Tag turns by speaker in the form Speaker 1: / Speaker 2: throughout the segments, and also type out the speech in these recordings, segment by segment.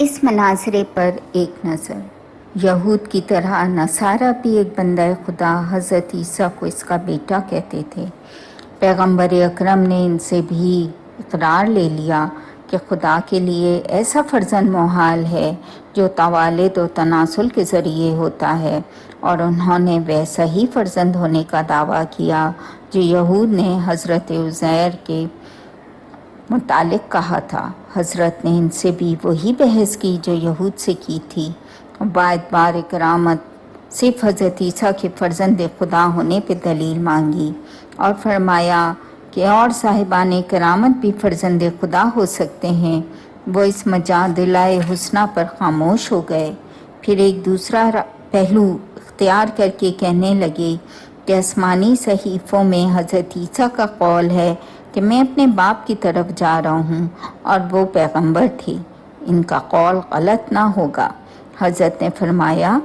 Speaker 1: اس مناظرے پر ایک نظر۔ یہود کی طرح نصارہ بھی ایک بندہ خدا حضرت عیسیٰ کو اس کا بیٹا کہتے تھے۔ پیغمبر اکرم نے ان سے بھی اقرار لے لیا کہ خدا کے لیے ایسا فرزند محال ہے جو توالد و تناسل کے ذریعے ہوتا ہے، اور انہوں نے ویسا ہی فرزند ہونے کا دعویٰ کیا جو یہود نے حضرت عزیر کے متعلق کہا تھا۔ حضرت نے ان سے بھی وہی بحث کی جو یہود سے کی تھی، باعتبار کرامت صرف حضرت عیسیٰ کے فرزند خدا ہونے پہ دلیل مانگی، اور فرمایا کہ اور صاحبان کرامت بھی فرزند خدا ہو سکتے ہیں۔ وہ اس مجادلہ حسنہ پر خاموش ہو گئے، پھر ایک دوسرا پہلو اختیار کر کے کہنے لگے کہ آسمانی صحیفوں میں حضرت عیسیٰ کا قول ہے کہ میں اپنے باپ کی طرف جا رہا ہوں اور وہ پیغمبر تھے، ان کا قول غلط نہ ہوگا۔ حضرت نے فرمایا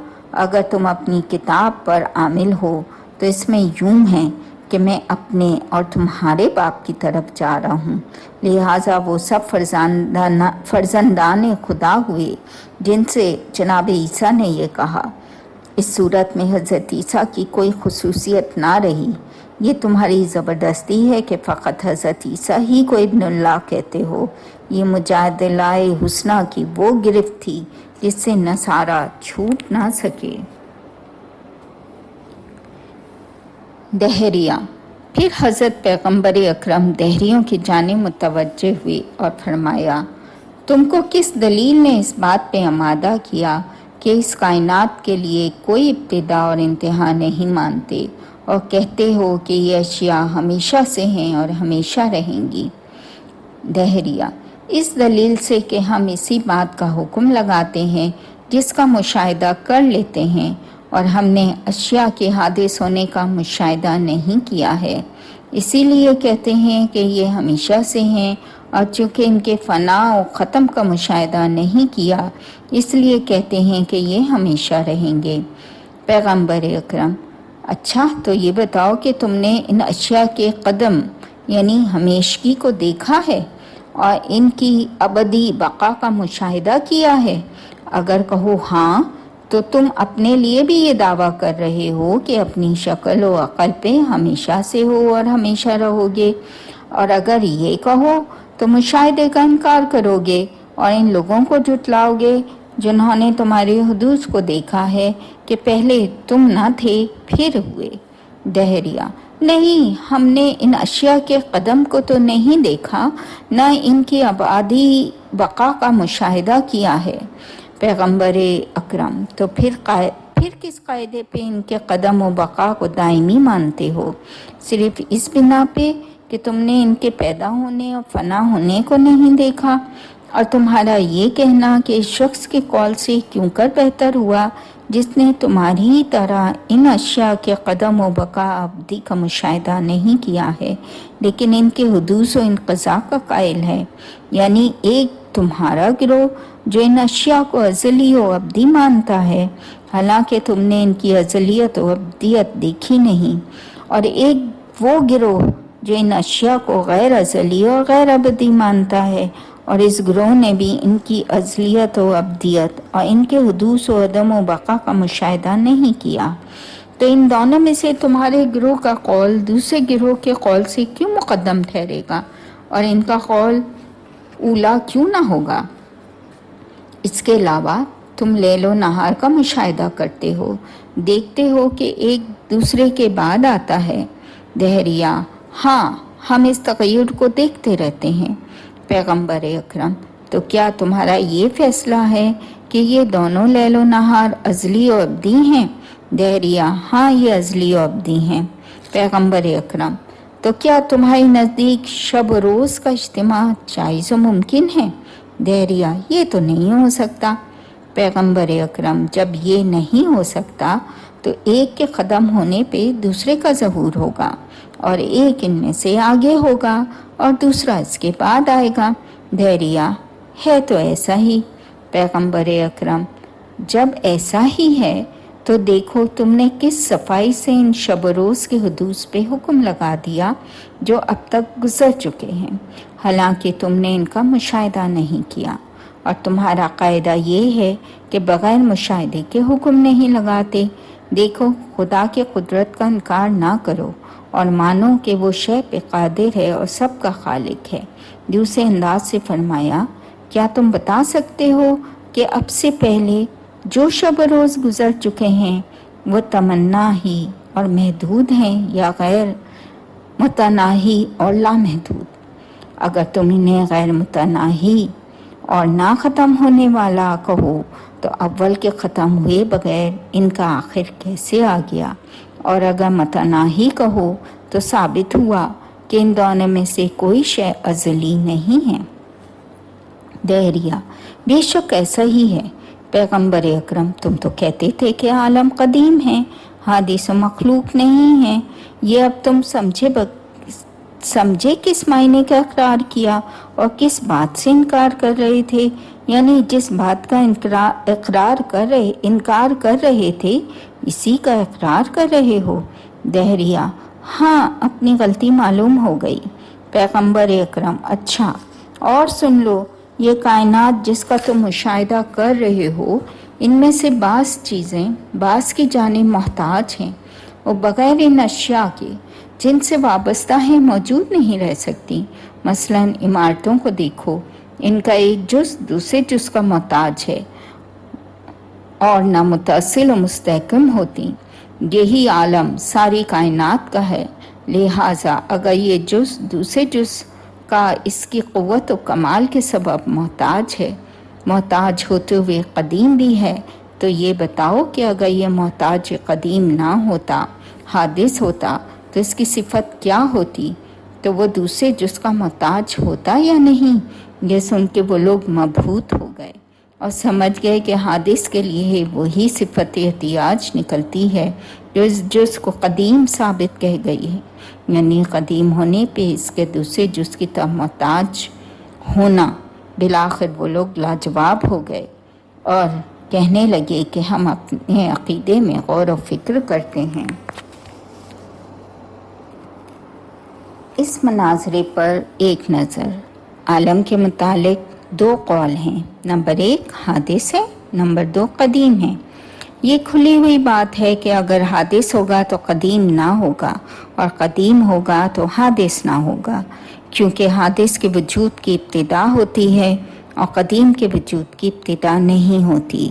Speaker 1: اگر تم اپنی کتاب پر عامل ہو تو اس میں یوں ہے کہ میں اپنے اور تمہارے باپ کی طرف جا رہا ہوں، لہٰذا وہ سب فرزندان خدا ہوئے جن سے جناب عیسیٰ نے یہ کہا۔ اس صورت میں حضرت عیسیٰ کی کوئی خصوصیت نہ رہی۔ یہ تمہاری زبردستی ہے کہ فقط حضرت عیسیٰ ہی کو ابن اللہ کہتے ہو۔ یہ مجادلہ حسنہ کی وہ گرفت تھی جس سے نصارہ چھوٹ نہ سکے۔ دہریہ۔ پھر حضرت پیغمبر اکرم دہریوں کی جانب متوجہ ہوئے اور فرمایا تم کو کس دلیل نے اس بات پہ آمادہ کیا کہ اس کائنات کے لیے کوئی ابتدا اور انتہا نہیں مانتے اور کہتے ہو کہ یہ اشیاء ہمیشہ سے ہیں اور ہمیشہ رہیں گی؟ دہریہ۔ اس دلیل سے کہ ہم اسی بات کا حکم لگاتے ہیں جس کا مشاہدہ کر لیتے ہیں، اور ہم نے اشیاء کے حادث ہونے کا مشاہدہ نہیں کیا ہے، اسی لیے کہتے ہیں کہ یہ ہمیشہ سے ہیں، اور چونکہ ان کے فنا و ختم کا مشاہدہ نہیں کیا اس لیے کہتے ہیں کہ یہ ہمیشہ رہیں گے۔ پیغمبر اکرم: اچھا تو یہ بتاؤ کہ تم نے ان اشیاء کے قدم یعنی ہمیشگی کو دیکھا ہے اور ان کی ابدی بقا کا مشاہدہ کیا ہے؟ اگر کہو ہاں تو تم اپنے لیے بھی یہ دعویٰ کر رہے ہو کہ اپنی شکل و عقل پہ ہمیشہ سے ہو اور ہمیشہ رہو گے، اور اگر یہ کہو تو مشاہدے کا انکار کرو گے اور ان لوگوں کو جھٹلاؤ گے جنہوں نے تمہارے حدوث کو دیکھا ہے کہ پہلے تم نہ تھے پھر ہوئے۔ دہریہ: نہیں، ہم نے ان اشیاء کے قدم کو تو نہیں دیکھا، نہ ان کی ابدی بقا کا مشاہدہ کیا ہے۔ پیغمبر اکرم: تو پھر کس قاعدے پہ ان کے قدم و بقا کو دائمی مانتے ہو؟ صرف اس بنا پہ کہ تم نے ان کے پیدا ہونے اور فنا ہونے کو نہیں دیکھا، اور تمہارا یہ کہنا کہ اس شخص کے قول سے کیوں کر بہتر ہوا جس نے تمہاری طرح ان اشیاء کے قدم و بقا ابدی کا مشاہدہ نہیں کیا ہے لیکن ان کے حدوث و انقضاء کا قائل ہے، یعنی ایک تمہارا گروہ جو ان اشیاء کو ازلی و ابدی مانتا ہے حالانکہ تم نے ان کی ازلیت و ابدیت دیکھی نہیں، اور ایک وہ گروہ جو ان اشیاء کو غیر ازلی اور غیر ابدی مانتا ہے، اور اس گروہ نے بھی ان کی ازلیت و ابدیت اور ان کے حدوث و عدم و بقا کا مشاہدہ نہیں کیا، تو ان دونوں میں سے تمہارے گروہ کا قول دوسرے گروہ کے قول سے کیوں مقدم ٹھہرے گا اور ان کا قول اولا کیوں نہ ہوگا؟ اس کے علاوہ تم لیل و نہار کا مشاہدہ کرتے ہو، دیکھتے ہو کہ ایک دوسرے کے بعد آتا ہے۔ دہریہ: ہاں، ہم اس تغیر کو دیکھتے رہتے ہیں۔ پیغمبر اکرم: تو کیا تمہارا یہ فیصلہ ہے کہ یہ دونوں لیل و نہار ازلی و ابدی ہیں؟ دہریہ: ہاں، یہ ازلی و ابدی ہیں۔ پیغمبر اکرم: تو کیا تمہاری نزدیک شب و روز کا اجتماع جائز و ممکن ہے؟ دہریہ: یہ تو نہیں ہو سکتا۔ پیغمبر اکرم: جب یہ نہیں ہو سکتا تو ایک کے قدم ہونے پہ دوسرے کا ظہور ہوگا، اور ایک ان میں سے آگے ہوگا اور دوسرا اس کے بعد آئے گا۔ دہریہ: ہے تو ایسا ہی۔ پیغمبر اکرم: جب ایسا ہی ہے تو دیکھو تم نے کس صفائی سے ان شب و روز کے حدوث پہ حکم لگا دیا جو اب تک گزر چکے ہیں، حالانکہ تم نے ان کا مشاہدہ نہیں کیا، اور تمہارا قاعدہ یہ ہے کہ بغیر مشاہدے کے حکم نہیں لگاتے۔ دیکھو، خدا کی قدرت کا انکار نہ کرو اور مانو کہ وہ شے پہ قادر ہے اور سب کا خالق ہے۔ دوسرے انداز سے فرمایا، کیا تم بتا سکتے ہو کہ اب سے پہلے جو شب و روز گزر چکے ہیں وہ تمنا ہی اور محدود ہیں یا غیر متناہی اور لامحدود؟ اگر تم انہیں غیر متناہی اور نہ ختم ہونے والا کہو تو اول کے ختم ہوئے بغیر ان کا آخر کیسے آ گیا؟ اور اگر متناہی کہو تو ثابت ہوا کہ ان دونوں میں سے کوئی شے ازلی نہیں ہے۔ دہریہ: بے شک ایسا ہی ہے پیغمبر اکرم، تم تو کہتے تھے کہ عالم قدیم ہے، حادث و مخلوق نہیں ہے۔ یہ اب تم سمجھے کس معنی کا اقرار کیا اور کس بات سے انکار کر رہے تھے؟ یعنی جس بات کا انکار کر رہے تھے اسی کا اقرار کر رہے ہو۔ دہریہ: ہاں، اپنی غلطی معلوم ہو گئی۔ پیغمبر اکرم: اچھا، اور سن لو، یہ کائنات جس کا تم مشاہدہ کر رہے ہو، ان میں سے بعض چیزیں بعض کی جانب محتاج ہیں، وہ بغیر ان اشیاء کے جن سے وابستہ ہیں موجود نہیں رہ سکتی۔ مثلاً عمارتوں کو دیکھو، ان کا ایک جز دوسرے جز کا محتاج ہے اور نہ متصل و مستحکم ہوتی۔ یہی عالم ساری کائنات کا ہے، لہٰذا اگر یہ جز دوسرے جز کا اس کی قوت و کمال کے سبب محتاج ہوتے ہوئے قدیم بھی ہے، تو یہ بتاؤ کہ اگر یہ محتاج قدیم نہ ہوتا، حادث ہوتا، تو اس کی صفت کیا ہوتی؟ تو وہ دوسرے جز کا محتاج ہوتا یا نہیں؟ یہ سن کے وہ لوگ مبہوت ہو گئے اور سمجھ گئے کہ حادث کے لیے وہی صفت احتیاج نکلتی ہے جو اس جز کو قدیم ثابت کہہ گئی ہے، یعنی قدیم ہونے پہ اس کے دوسرے جز کی طرف محتاج ہونا۔ بالآخر وہ لوگ لاجواب ہو گئے اور کہنے لگے کہ ہم اپنے عقیدے میں غور و فکر کرتے ہیں۔ اس مناظرے پر ایک نظر۔ عالم کے متعلق دو قول ہیں، نمبر 1 حادث ہے، نمبر 2 قدیم ہے۔ یہ کھلی ہوئی بات ہے کہ اگر حادث ہوگا تو قدیم نہ ہوگا اور قدیم ہوگا تو حادث نہ ہوگا، کیونکہ حادث کے وجود کی ابتدا ہوتی ہے اور قدیم کے وجود کی ابتدا نہیں ہوتی۔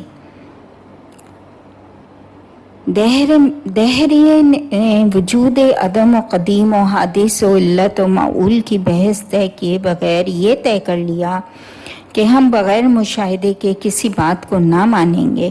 Speaker 1: دہریے نے وجود عدم و قدیم و حادث و علت و معول کی بحث طے کیے بغیر یہ طے کر لیا کہ ہم بغیر مشاہدے کے کسی بات کو نہ مانیں گے۔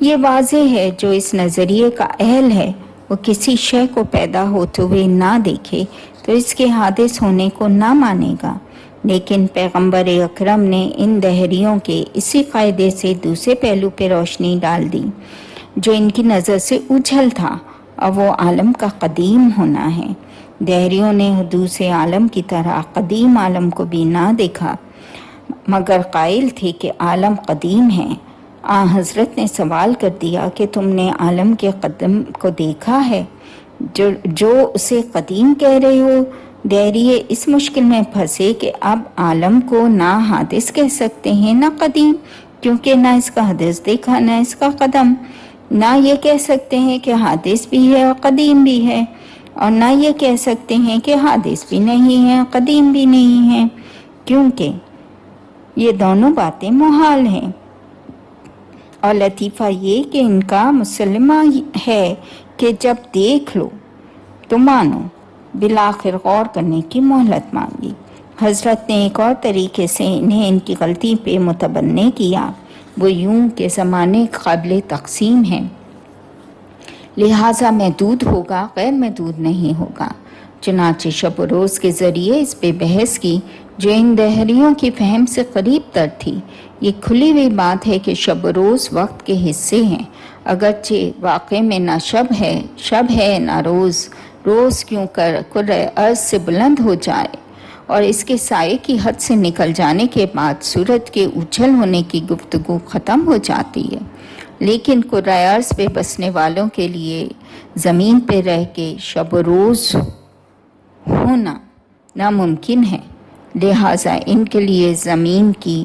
Speaker 1: یہ واضح ہے جو اس نظریے کا اہل ہے وہ کسی شے کو پیدا ہوتے ہوئے نہ دیکھے تو اس کے حادث ہونے کو نہ مانے گا۔ لیکن پیغمبر اکرم نے ان دہریوں کے اسی قاعدے سے دوسرے پہلو پہ روشنی ڈال دی جو ان کی نظر سے اوجھل تھا، اور وہ عالم کا قدیم ہونا ہے۔ دہریوں نے حدوث عالم کی طرح قدیم عالم کو بھی نہ دیکھا مگر قائل تھے کہ عالم قدیم ہے۔ حضرت نے سوال کر دیا کہ تم نے عالم کے قدم کو دیکھا ہے جو اسے قدیم کہہ رہے ہو؟ دہریے اس مشکل میں پھنسے کہ اب عالم کو نہ حادث کہہ سکتے ہیں نہ قدیم، کیونکہ نہ اس کا حدث دیکھا نہ اس کا قدم۔ نہ یہ کہہ سکتے ہیں کہ حادث بھی ہے اور قدیم بھی ہے، اور نہ یہ کہہ سکتے ہیں کہ حادث بھی نہیں ہے قدیم بھی نہیں ہے، کیونکہ یہ دونوں باتیں محال ہیں۔ اور لطیفہ یہ کہ ان کا مسلمہ ہے کہ جب دیکھ لو تو مانو۔ بالآخر غور کرنے کی مہلت مانگی۔ حضرت نے ایک اور طریقے سے انہیں ان کی غلطی پہ متبنی کیا، وہ یوں کہ زمانے قابل تقسیم ہیں، لہٰذا محدود ہوگا، غیر محدود نہیں ہوگا۔ چنانچہ شب و روز کے ذریعے اس پہ بحث کی جو ان دہریوں کی فہم سے قریب تر تھی۔ یہ کھلی ہوئی بات ہے کہ شب و روز وقت کے حصے ہیں، اگرچہ واقع میں نہ شب ہے نہ روز۔ روز کیوں کر کرۂ ارض سے بلند ہو جائے اور اس کے سائے کی حد سے نکل جانے کے بعد سورج کے اچھل ہونے کی گفتگو ختم ہو جاتی ہے، لیکن کرۂ ارض پہ بسنے والوں کے لیے زمین پہ رہ کے شب و روز ہونا ناممکن ہے، لہٰذا ان کے لیے زمین کی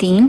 Speaker 1: 3,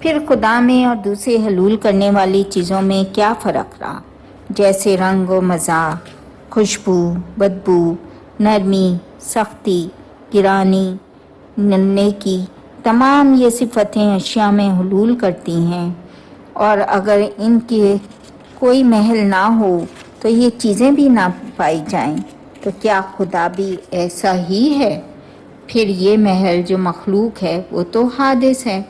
Speaker 1: پھر خدا میں اور دوسرے حلول کرنے والی چیزوں میں کیا فرق رہا؟ جیسے رنگ و مزاح، خوشبو، بدبو، نرمی، سختی، گرانی، نیکی، تمام یہ صفتیں اشیاء میں حلول کرتی ہیں، اور اگر ان کے کوئی محل نہ ہو تو یہ چیزیں بھی نہ پائی جائیں، تو کیا خدا بھی ایسا ہی ہے؟ پھر یہ محل جو مخلوق ہے وہ تو حادث ہے،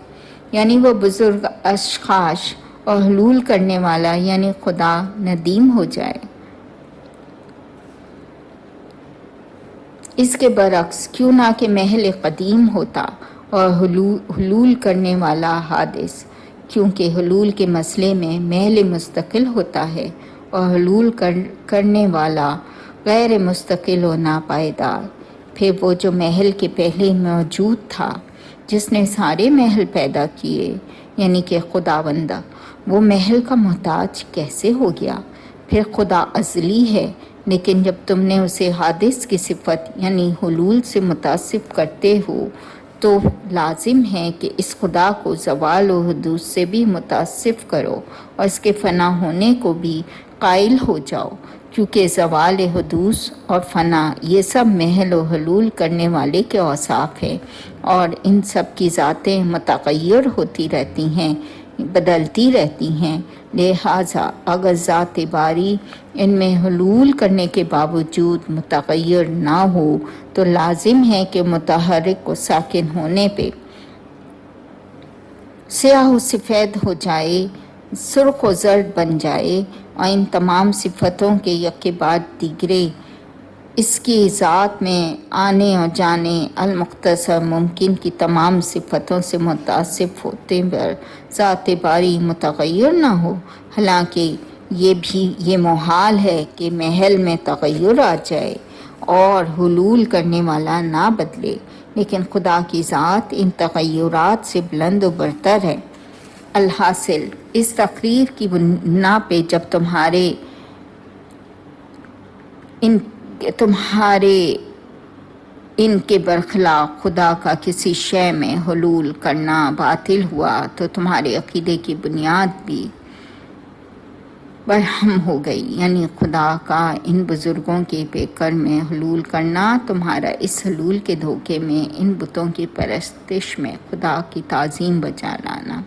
Speaker 1: یعنی وہ بزرگ اشخاص، اور حلول کرنے والا یعنی خدا ندیم ہو جائے۔ اس کے برعکس کیوں نہ کہ محل قدیم ہوتا اور حلول کرنے والا حادث، کیونکہ حلول کے مسئلے میں محل مستقل ہوتا ہے اور حلول کرنے والا غیر مستقل و ناپائیدار۔ پھر وہ جو محل کے پہلے موجود تھا، جس نے سارے محل پیدا کیے، یعنی کہ خداوندہ، وہ محل کا محتاج کیسے ہو گیا؟ پھر خدا ازلی ہے، لیکن جب تم نے اسے حادث کی صفت یعنی حلول سے متصف کرتے ہو تو لازم ہے کہ اس خدا کو زوال و حدوث سے بھی متصف کرو اور اس کے فنا ہونے کو بھی قائل ہو جاؤ، کیونکہ زوال حدوث اور فنا یہ سب محل و حلول کرنے والے کے اوصاف ہیں، اور ان سب کی ذاتیں متغیر ہوتی رہتی ہیں، بدلتی رہتی ہیں۔ لہٰذا اگر ذات باری ان میں حلول کرنے کے باوجود متغیر نہ ہو تو لازم ہے کہ متحرک و ساکن ہونے پہ سیاہ و سفید ہو جائے، سرخ و زرد بن جائے، اور ان تمام صفتوں کے یکے بعد دیگرے اس کی ذات میں آنے اور جانے المختصر ممکن کی تمام صفتوں سے متصف ہوتے پر ذات باری متغیر نہ ہو۔ حالانکہ یہ محال ہے کہ محل میں تغیر آ جائے اور حلول کرنے والا نہ بدلے، لیکن خدا کی ذات ان تغیرات سے بلند و برتر ہے۔ الحاصل اس تقریر کی بنا پہ جب تمہارے ان کے برخلاف خدا کا کسی شے میں حلول کرنا باطل ہوا تو تمہارے عقیدے کی بنیاد بھی برہم ہو گئی، یعنی خدا کا ان بزرگوں کے پیکر میں حلول کرنا، تمہارا اس حلول کے دھوکے میں ان بتوں کی پرستش میں خدا کی تعظیم بجا لانا۔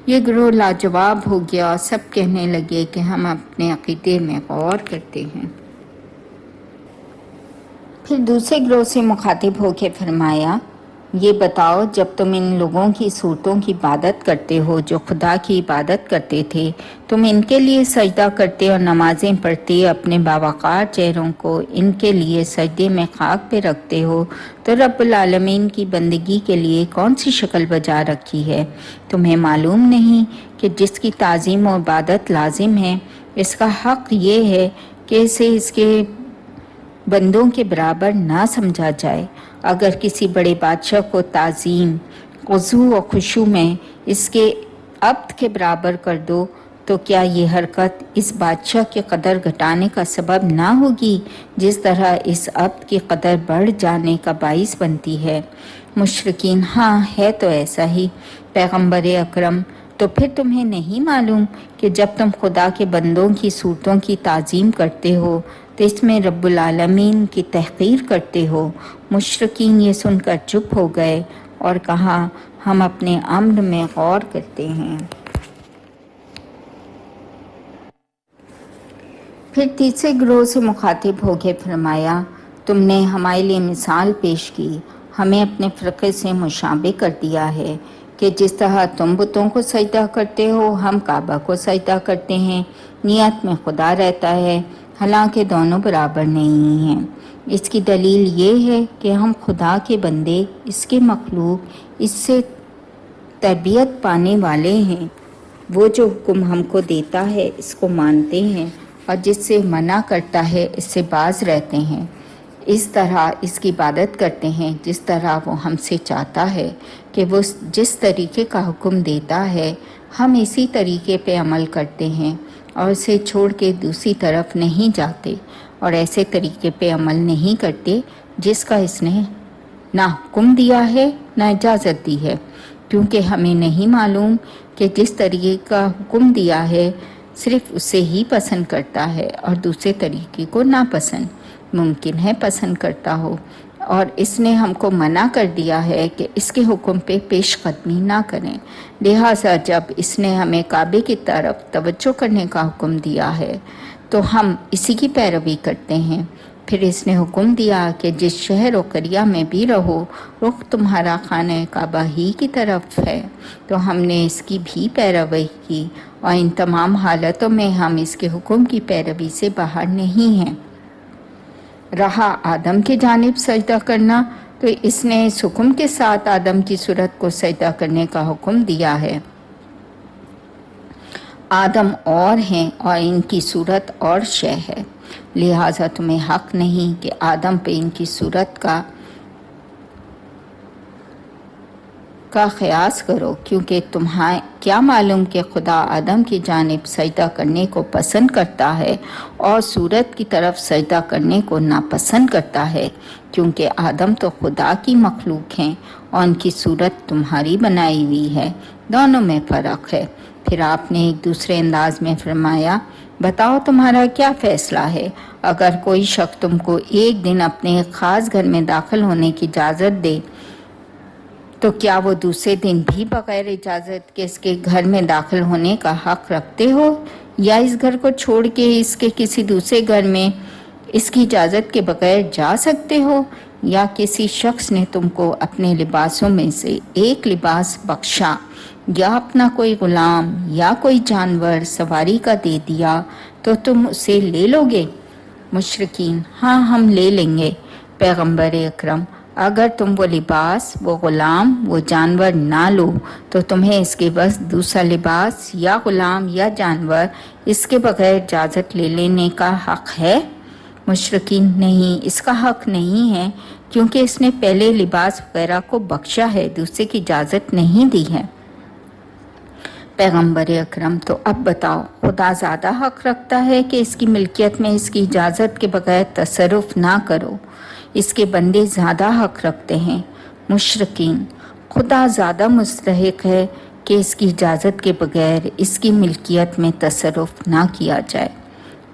Speaker 1: یہ گروہ لاجواب ہو گیا اور سب کہنے لگے کہ ہم اپنے عقیدے میں غور کرتے ہیں۔ پھر دوسرے گروہ سے مخاطب ہو کے فرمایا، یہ بتاؤ، جب تم ان لوگوں کی صورتوں کی عبادت کرتے ہو جو خدا کی عبادت کرتے تھے، تم ان کے لیے سجدہ کرتے اور نمازیں پڑھتے، اپنے باوقار چہروں کو ان کے لیے سجدے میں خاک پہ رکھتے ہو، تو رب العالمین کی بندگی کے لیے کون سی شکل بجا رکھی ہے؟ تمہیں معلوم نہیں کہ جس کی تعظیم و عبادت لازم ہے، اس کا حق یہ ہے کہ اسے اس کے بندوں کے برابر نہ سمجھا جائے۔ اگر کسی بڑے بادشاہ کو تعظیم، خضوع و خشوع میں اس کے عبد کے برابر کر دو تو کیا یہ حرکت اس بادشاہ کی قدر گھٹانے کا سبب نہ ہوگی، جس طرح اس عبد کی قدر بڑھ جانے کا باعث بنتی ہے؟ مشرکین: ہاں ہے تو ایسا ہی پیغمبر اکرم، تو پھر تمہیں نہیں معلوم کہ جب تم خدا کے بندوں کی صورتوں کی تعظیم کرتے ہو تو اس میں رب العالمین کی تحقیر کرتے ہو؟ مشرکین یہ سن کر چپ ہو گئے اور کہا، ہم اپنے امر میں غور کرتے ہیں۔ پھر تیسرے گروہ سے مخاطب ہو کے فرمایا، تم نے ہمارے لیے مثال پیش کی، ہمیں اپنے فرقے سے مشابہ کر دیا ہے کہ جس طرح تم بتوں کو سجدہ کرتے ہو، ہم کعبہ کو سجدہ کرتے ہیں۔ نیت میں خدا رہتا ہے، حالانکہ دونوں برابر نہیں ہیں۔ اس کی دلیل یہ ہے کہ ہم خدا کے بندے، اس کے مخلوق، اس سے تربیت پانے والے ہیں۔ وہ جو حکم ہم کو دیتا ہے اس کو مانتے ہیں، اور جس سے منع کرتا ہے اس سے باز رہتے ہیں۔ اس طرح اس کی عبادت کرتے ہیں جس طرح وہ ہم سے چاہتا ہے کہ وہ جس طریقے کا حکم دیتا ہے ہم اسی طریقے پہ عمل کرتے ہیں اور اسے چھوڑ کے دوسری طرف نہیں جاتے اور ایسے طریقے پہ عمل نہیں کرتے جس کا اس نے نہ حکم دیا ہے نہ اجازت دی ہے۔ کیونکہ ہمیں نہیں معلوم کہ جس طریقے کا حکم دیا ہے صرف اسے ہی پسند کرتا ہے اور دوسرے طریقے کو ناپسند ممکن ہے پسند کرتا ہو، اور اس نے ہم کو منع کر دیا ہے کہ اس کے حکم پہ پیش قدمی نہ کریں۔ لہٰذا جب اس نے ہمیں کعبے کی طرف توجہ کرنے کا حکم دیا ہے تو ہم اسی کی پیروی کرتے ہیں۔ پھر اس نے حکم دیا کہ جس شہر و قریہ میں بھی رہو، رخ تمہارا خانہ کعبہ ہی کی طرف ہے، تو ہم نے اس کی بھی پیروی کی، اور ان تمام حالتوں میں ہم اس کے حکم کی پیروی سے باہر نہیں ہیں۔ رہا آدم کی جانب سجدہ کرنا، تو اس نے اس حکم کے ساتھ آدم کی صورت کو سجدہ کرنے کا حکم دیا ہے۔ آدم اور ہیں اور ان کی صورت اور شے ہے، لہٰذا تمہیں حق نہیں کہ آدم پہ ان کی صورت کا قیاس کرو، کیونکہ تمہیں کیا معلوم کہ خدا آدم کی جانب سجدہ کرنے کو پسند کرتا ہے اور صورت کی طرف سجدہ کرنے کو ناپسند کرتا ہے، کیونکہ آدم تو خدا کی مخلوق ہیں اور ان کی صورت تمہاری بنائی ہوئی ہے، دونوں میں فرق ہے۔ پھر آپ نے ایک دوسرے انداز میں فرمایا، بتاؤ تمہارا کیا فیصلہ ہے؟ اگر کوئی شخص تم کو ایک دن اپنے ایک خاص گھر میں داخل ہونے کی اجازت دے تو کیا وہ دوسرے دن بھی بغیر اجازت کے اس کے گھر میں داخل ہونے کا حق رکھتے ہو، یا اس گھر کو چھوڑ کے اس کے کسی دوسرے گھر میں اس کی اجازت کے بغیر جا سکتے ہو؟ یا کسی شخص نے تم کو اپنے لباسوں میں سے ایک لباس بخشا، یا اپنا کوئی غلام یا کوئی جانور سواری کا دے دیا تو تم اسے لے لو گے؟ مشرکین، ہاں ہم لے لیں گے۔ پیغمبر اکرم، اگر تم وہ لباس، وہ غلام، وہ جانور نہ لو تو تمہیں اس کے بس دوسرا لباس یا غلام یا جانور اس کے بغیر اجازت لے لینے کا حق ہے؟ مشرکین، نہیں، اس کا حق نہیں ہے، کیونکہ اس نے پہلے لباس وغیرہ کو بخشا ہے، دوسرے کی اجازت نہیں دی ہے۔ پیغمبر اکرم، تو اب بتاؤ، خدا زیادہ حق رکھتا ہے کہ اس کی ملکیت میں اس کی اجازت کے بغیر تصرف نہ کرو، اس کے بندے زیادہ حق رکھتے ہیں؟ مشرکین، خدا زیادہ مستحق ہے کہ اس کی اجازت کے بغیر اس کی ملکیت میں تصرف نہ کیا جائے۔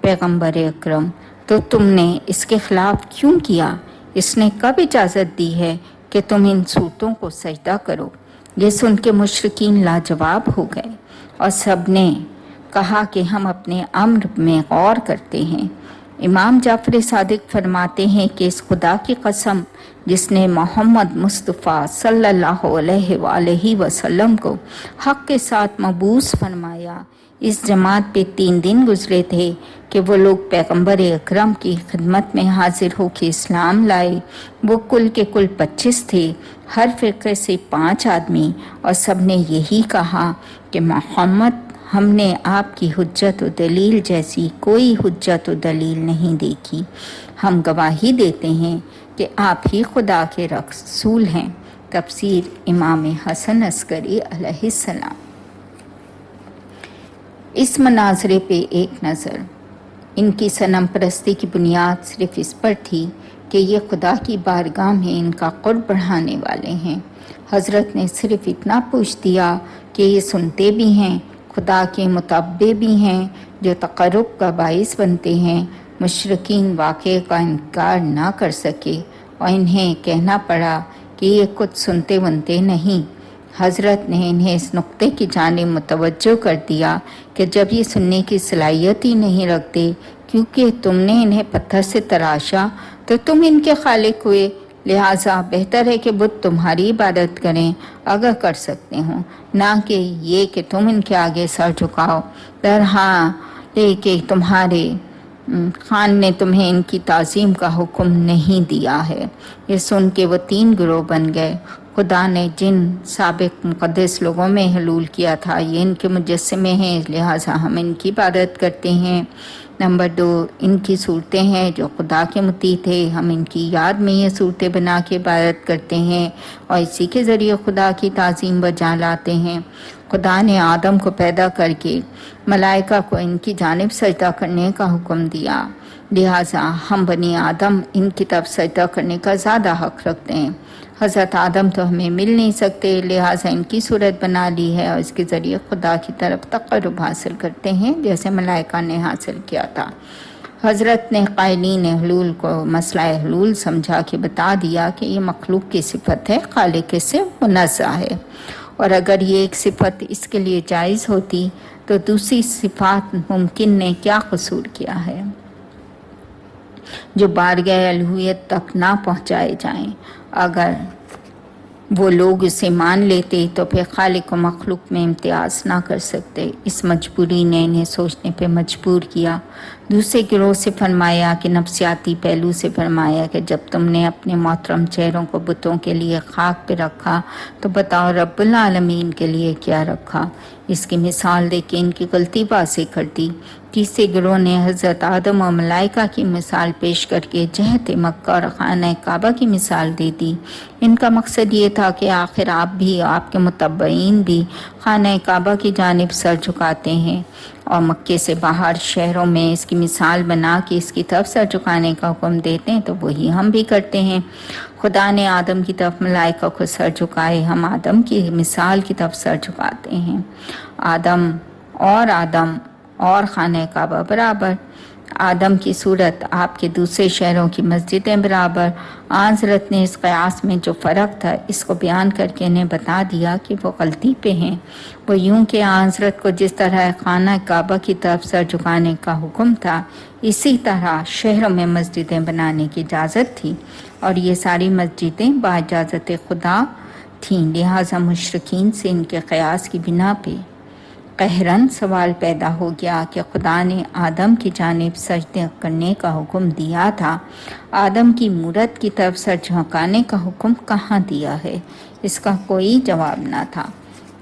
Speaker 1: پیغمبر اکرم، تو تم نے اس کے خلاف کیوں کیا؟ اس نے کب اجازت دی ہے کہ تم ان صورتوں کو سجدہ کرو؟ یہ سن کے مشرکین لاجواب ہو گئے اور سب نے کہا کہ ہم اپنے امر میں غور کرتے ہیں۔ امام جعفر صادق فرماتے ہیں کہ اس خدا کی قسم جس نے محمد مصطفیٰ صلی اللہ علیہ وآلہ وسلم کو حق کے ساتھ مبعوث فرمایا، اس جماعت پہ 3 دن گزرے تھے کہ وہ لوگ پیغمبر اکرم کی خدمت میں حاضر ہو کے اسلام لائے۔ وہ کل کے کل 25 تھے، ہر فرقے سے 5 آدمی، اور سب نے یہی کہا کہ محمد، ہم نے آپ کی حجت و دلیل جیسی کوئی حجت و دلیل نہیں دیکھی، ہم گواہی دیتے ہیں کہ آپ ہی خدا کے رسول ہیں۔ تفسیر امام حسن عسکری علیہ السلام۔ اس مناظرے پہ ایک نظر۔ ان کی صنم پرستی کی بنیاد صرف اس پر تھی کہ یہ خدا کی بارگاہ میں ان کا قرب بڑھانے والے ہیں۔ حضرت نے صرف اتنا پوچھ دیا کہ یہ سنتے بھی ہیں، خدا کے متعبد بھی ہیں جو تقرب کا باعث بنتے ہیں۔ مشرکین واقعے کا انکار نہ کر سکے اور انہیں کہنا پڑا کہ یہ کچھ سنتے ونتے نہیں۔ حضرت نے انہیں اس نقطے کی جانب متوجہ کر دیا کہ جب یہ سننے کی صلاحیت ہی نہیں رکھتے کیونکہ تم نے انہیں پتھر سے تراشا تو تم ان کے خالق ہوئے، لہٰذا بہتر ہے کہ بت تمہاری عبادت کریں اگر کر سکتے ہوں، نہ کہ یہ کہ تم ان کے آگے سر جھکاؤ، درحال کہ تمہارے خان نے تمہیں ان کی تعظیم کا حکم نہیں دیا ہے۔ یہ سن کے وہ 3 گروہ بن گئے۔ خدا نے جن سابق مقدس لوگوں میں حلول کیا تھا یہ ان کے مجسمے ہیں، لہٰذا ہم ان کی عبادت کرتے ہیں۔ نمبر 2، ان کی صورتیں ہیں جو خدا کے مطیع تھے، ہم ان کی یاد میں یہ صورتیں بنا کے عبادت کرتے ہیں اور اسی کے ذریعے خدا کی تعظیم بجا لاتے ہیں۔ خدا نے آدم کو پیدا کر کے ملائکہ کو ان کی جانب سجدہ کرنے کا حکم دیا، لہٰذا ہم بنی آدم ان کی طرف سجدہ کرنے کا زیادہ حق رکھتے ہیں۔ حضرت آدم تو ہمیں مل نہیں سکتے، لہٰذا ان کی صورت بنا لی ہے اور اس کے ذریعے خدا کی طرف تقرب حاصل کرتے ہیں، جیسے ملائکہ نے حاصل کیا تھا۔ حضرت نے قائلین حلول کو مسئلہ حلول سمجھا کہ بتا دیا کہ یہ مخلوق کی صفت ہے، خالق سے منزہ ہے، اور اگر یہ ایک صفت اس کے لیے جائز ہوتی تو دوسری صفات ممکن نے کیا قصور کیا ہے جو بارگاہ الوہیت تک نہ پہنچائے جائیں۔ اگر وہ لوگ اسے مان لیتے تو پھر خالق و مخلوق میں امتیاز نہ کر سکتے۔ اس مجبوری نے انہیں سوچنے پہ مجبور کیا۔ دوسرے گروہ سے فرمایا کہ نفسیاتی پہلو سے فرمایا کہ جب تم نے اپنے محترم چہروں کو بتوں کے لیے خاک پہ رکھا تو بتاؤ رب العالمین کے لیے کیا رکھا۔ اس کی مثال دے کے ان کی غلطی واضح کر دی۔ تیسرے گروہ نے حضرت آدم و ملائکہ کی مثال پیش کر کے جہت مکہ اور خانہ کعبہ کی مثال دے دی۔ ان کا مقصد یہ تھا کہ آخر آپ بھی آپ کے متبعین بھی خانہ کعبہ کی جانب سر جھکاتے ہیں اور مکے سے باہر شہروں میں اس کی مثال بنا کے اس کی طرف سر جھکانے کا حکم دیتے ہیں، تو وہی ہم بھی کرتے ہیں۔ خدا نے آدم کی طرف ملائکہ کو سر جھکائے، ہم آدم کی مثال کی طرف سر جھکاتے ہیں۔ آدم اور خانہ کعبہ برابر، آدم کی صورت آپ کے دوسرے شہروں کی مسجدیں برابر۔ حضرت نے اس قیاس میں جو فرق تھا اس کو بیان کر کے انہیں بتا دیا کہ وہ غلطی پہ ہیں۔ وہ یوں کہ حضرت کو جس طرح خانہ کعبہ کی طرف سر جھکانے کا حکم تھا، اسی طرح شہروں میں مسجدیں بنانے کی اجازت تھی، اور یہ ساری مسجدیں باجازت خدا تھیں۔ لہٰذا مشرکین سے ان کے قیاس کی بنا پہ قہراً سوال پیدا ہو گیا کہ خدا نے آدم کی جانب سجدہ کرنے کا حکم دیا تھا، آدم کی مورت کی طرف سر جھکانے کا حکم کہاں دیا ہے؟ اس کا کوئی جواب نہ تھا۔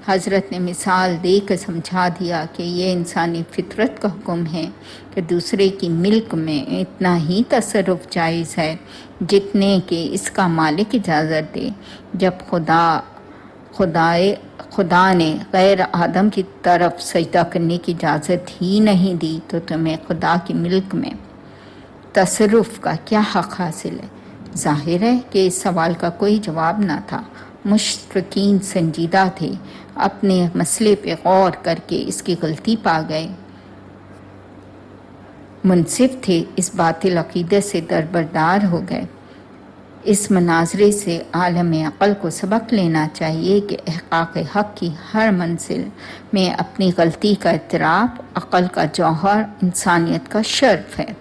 Speaker 1: حضرت نے مثال دے کر سمجھا دیا کہ یہ انسانی فطرت کا حکم ہے کہ دوسرے کی ملک میں اتنا ہی تصرف جائز ہے جتنے کہ اس کا مالک اجازت دے۔ جب خدا نے غیر آدم کی طرف سجدہ کرنے کی اجازت ہی نہیں دی تو تمہیں خدا کی ملک میں تصرف کا کیا حق حاصل ہے؟ ظاہر ہے کہ اس سوال کا کوئی جواب نہ تھا۔ مشرکین سنجیدہ تھے، اپنے مسئلے پہ غور کر کے اس کی غلطی پا گئے، منصف تھے، اس باطل عقیدے سے دربردار ہو گئے۔ اس مناظرے سے عالم عقل کو سبق لینا چاہیے کہ احقاق حق کی ہر منزل میں اپنی غلطی کا اعتراف عقل کا جوہر، انسانیت کا شرف ہے،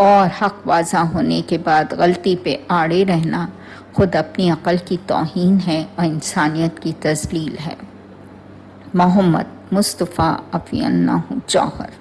Speaker 1: اور حق واضح ہونے کے بعد غلطی پہ آڑے رہنا خود اپنی عقل کی توہین ہے اور انسانیت کی تذلیل ہے۔ محمد مصطفیٰ افی اللہ جوہر۔